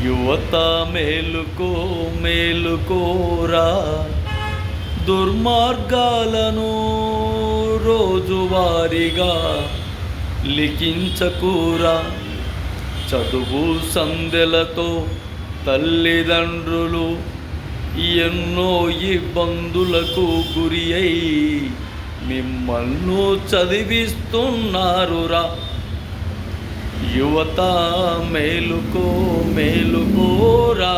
యువత మేలుకో మేలుకోరా, దుర్మార్గాలను రోజువారీగా లిఖించకూరా. చదువు సందెలతో తల్లిదండ్రులు ఎన్నో ఇబ్బందులకు గురి అయి మిమ్మల్ని చదివిస్తున్నారురా. యువత మేలుకో మేలుకోరా,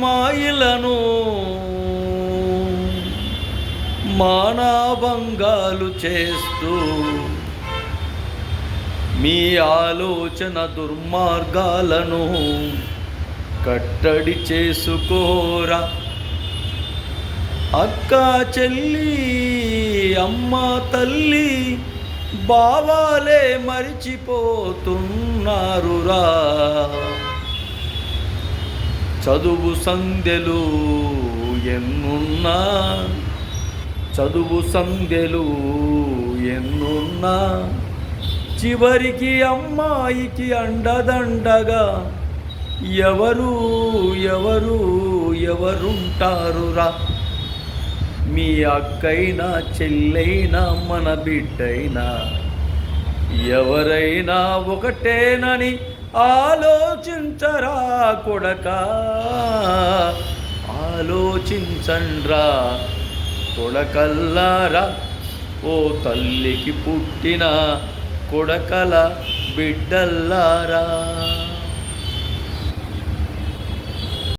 మాయిలను మానభంగాలు చేస్తూ మీ ఆలోచన దుర్మార్గాలను కట్టడి చేసుకోరా. అక్క చెల్లి అమ్మ తల్లి భావాలే మరిచిపోతున్నారురా. చదువు సంధ్యలు ఎన్నున్నా చివరికి అమ్మాయికి అండదండగా ఎవరుంటారురా. మీ అక్కైనా చెల్లైనా మన బిడ్డైనా ఎవరైనా ఒకటేనని ఆలోచించరా కొడకా, ఆలోచించండ్రా కొడకల్లారా. ఓ తల్లికి పుట్టిన కొడకల బిడ్డల్లారా.